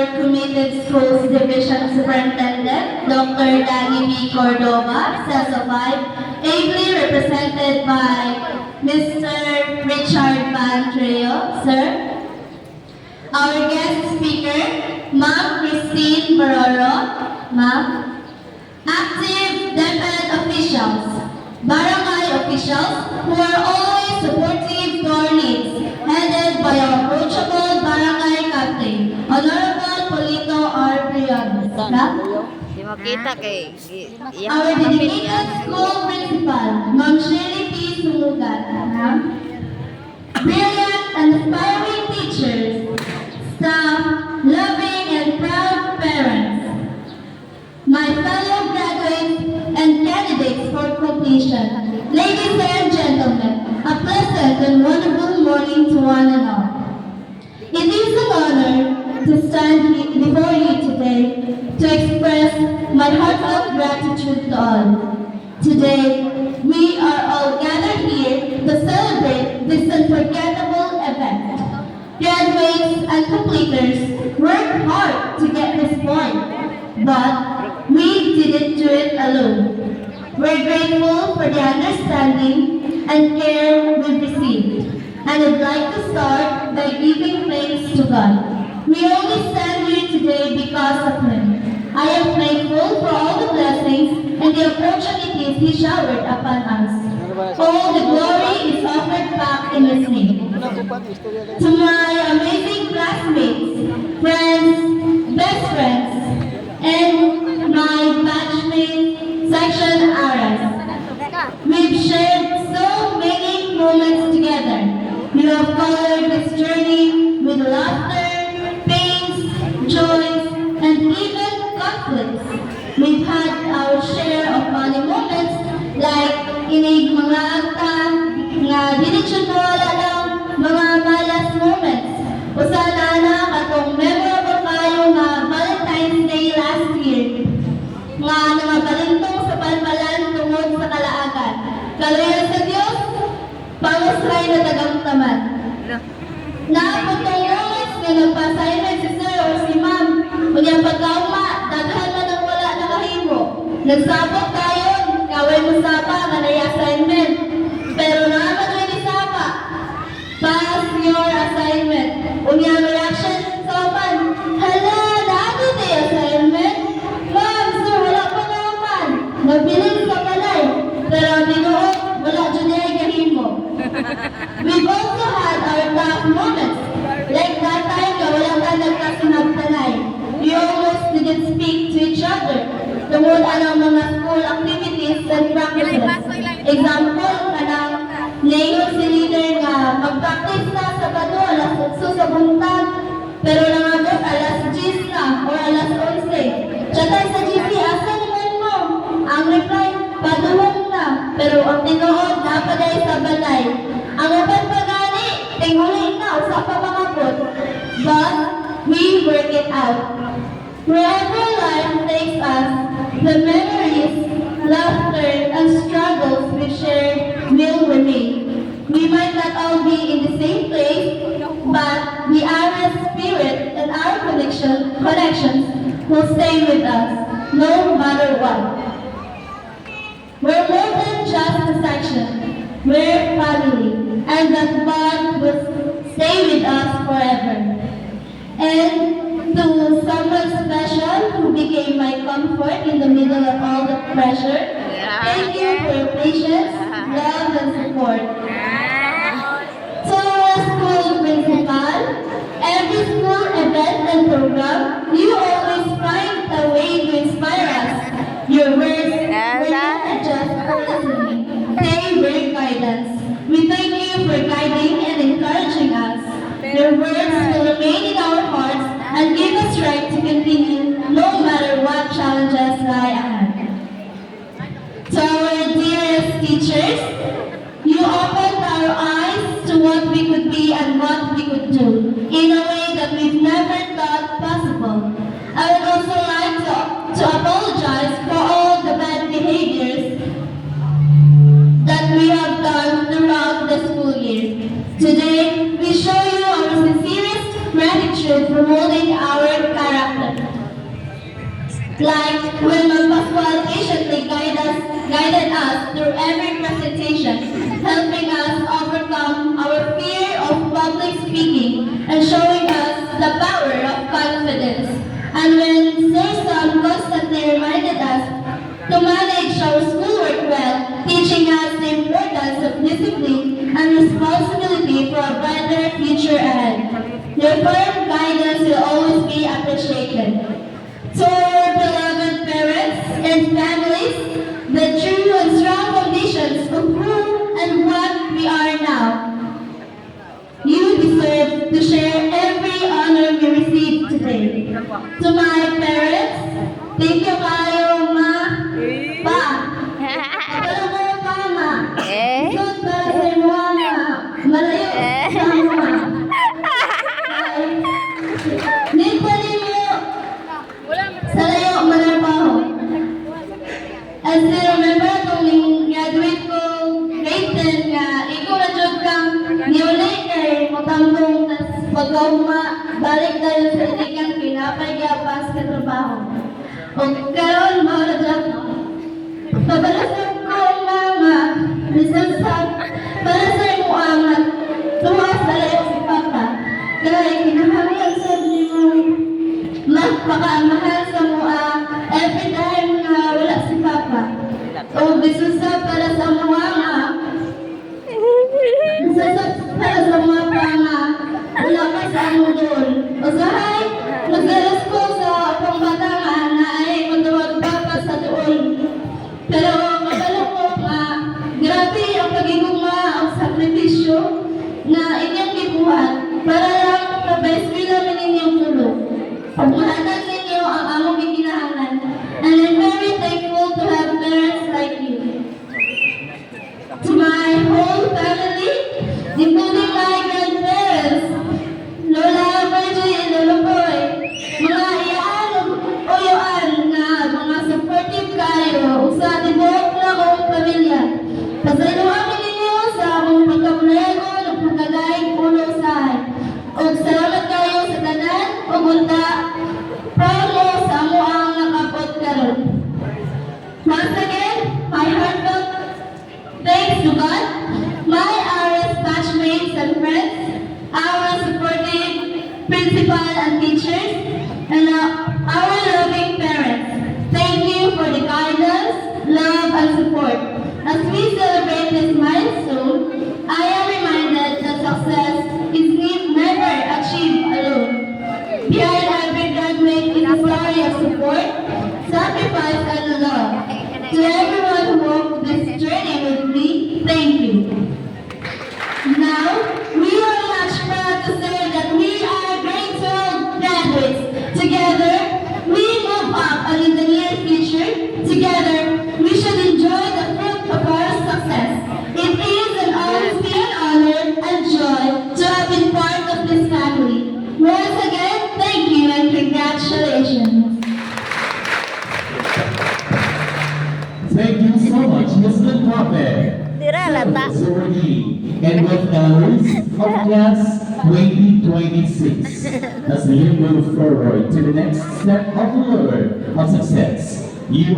our Committed Schools Division Superintendent, Dr. Danny B. Cordova, CESO 5, ably represented by Mr. Richard Van Treo, sir. Our guest speaker, Ma'am Christine Baroro, ma'am. Active DepEd officials, barangay officials who are always supportive to our needs, headed by our approachable barangay captain, Honorable Polito R. Briones. Di makita kay Our dedicated school principal, Ma'am Shirley P. Sumugat. Brilliant and aspiring teachers, staff, loving and proud parents, my fellow graduates and candidates for completion, ladies and gentlemen, a pleasant and wonderful morning to one and all. It is an honor to stand before you today to express my heartfelt gratitude to all. Today, we are all gathered here to celebrate this unforgettable event. Graduates and completers worked hard to get this point, but we didn't do it alone. We're grateful for the understanding and care we've received, and I'd like to start by giving thanks to God. We only stand here today because of Him. I am thankful for all the blessings and the opportunities He showered upon us. All the glory is offered back in His name. To my amazing classmates, friends, best friends, and my batchmates, section RS. We've shared so many moments together. We have colored this journey with laughter, pains, joys, and even conflicts. We've had our share of funny moments like inig mga akta, nga diretsyon mo wala lang mga malas moments. Usana na katong memorable kayo nga Valentine's Day last year. Nga namabalintong sa palpalan tungod sa kalaagan. Kaloyan sa Diyos, pangusay na tagang tamad. Naapotong moments nga nagpa-assignment si sir o si ma'am. Kunyang pagkauma, daghan na nang wala nakahimo. Nagsabot tayo, kaway mo sapa nga na-assignment. Pero naman rin isapa. Pass your assignment. Unyang reaction sa opan. Hala, naano di assignment? Ma'am, sir, wala pa naman. Nabilin sa balay. Pero ang tinuod, wala dyan ay kahimo. We've also had our tough moments. Like that time na wala ka nagkasinagtanay. We almost didn't speak to each other. Tungod ang mga school activities and practices. Example, kanang ngayon si leader nga mag-practice na sa Sabado, alas 8 sa buntag. Pero nangagot alas 10 na o alas 11. Chatay sa GC, asa naman mo? Ang reply, paduhon na. Pero ang tinuod, napaday sa balay. Ang upan pa gani, tingulin na, usa pa mga bot. But, we work it out. Wherever life takes us, the memories, laughter, and struggles we shared will remain. We might not all be in the same place, but the Ares spirit and our connections will stay with us, no matter what. We're more than just a section. We're family, and that bond will stay with us forever. And to someone special who became my comfort in the middle of all the pressure, thank you for your patience, love, and support. To our school principal, every school event and program, you always find a way to inspire us. Your words were not just for listening, they were guidance. We thank you for guiding and encouraging us. Your words will remain in our hearts and give us strength to continue no matter what challenges lie ahead. To our dearest teachers, you opened our eyes to what we could be and what we could do in a way that we've never thought possible. I would also like to apologize for all the bad behaviors that we have done throughout the school year. Today, we show you our sincerest gratitude attitude for molding our character. Like when Ma'am Pascual patiently guided us through every presentation, helping us overcome our fear of public speaking and showing us the power of confidence. And when Sir Sam constantly reminded us to manage our schoolwork well, teaching us the importance of discipline and responsibility for a brighter future ahead. Your firm guidance will always be appreciated. To our beloved parents and families, the true and strong foundations of who and what we are now. You deserve to share every honor you receive today. To my parents, thank you kayo, ma, pa. Kapala mo, mama. Isod para sa imo, ma. Malayo sa imo, ma. Nintali mo sa layo, manarpaho. As I remember, kung graduate ko, grade 10 nga, ikaw na dyan kang niulay kay matambong, tas pagkauma, balik tayo sa inikang pinapay gapas ka trabaho. O karon, mga na dyan, pabalasag ko ang mama, nisasag, para sa imo amat, tuwas sa layo si Papa, kaya kinahanglan sa mo, magpakamahal sa mua, every time na wala si Papa. O bisusa para sa mga nga. Bisusa para sa mga nga. Wala ka sa among doon. Usahay, nagdalas ko sa pangbatangan na ay matawag Papa sa doon. Pero magalo ko nga, grabe ang pagigugma ang sakripisyo na inyong gibuhat para lang mapaeskwela ninyong tulog. Pagmahatan ninyo ang among gikinahanglan. And I'm very thankful to have parents like you. To my whole family, including my grandparents, Lola Virgie and Lolo Boy, mga iyaan o uyuan na mga supportive kayo sa tibuok na akong pamilya. Pasailuhamin ninyo sa among pagkaplego ng pagkagaing ulo usahay. O salamat kayo sa tanan o gunta proud mo sa amo ang nakapot karon. Once again, my heartfelt thanks to God, my RS batchmates and friends, our supportive principal and teachers, and our loving parents. Thank you for the guidance, love, and support. As we celebrate this milestone, I am reminded that success is never achieved alone. Behind every graduate is a story of support, sacrifice, and love. To everyone who walked this journey with me, thank you. Now, we are much proud to say that we are grade 12 graduates. Together, we move up and in the near future, together, we should enjoy the fruit of our success. It is and always be an honor and joy to have been part of this family. Once again, thank you and congratulations. Thank you so much, Mr. Prophet. Tira lata. And with honors of class 2026 as you move forward to the next step of the road of success. You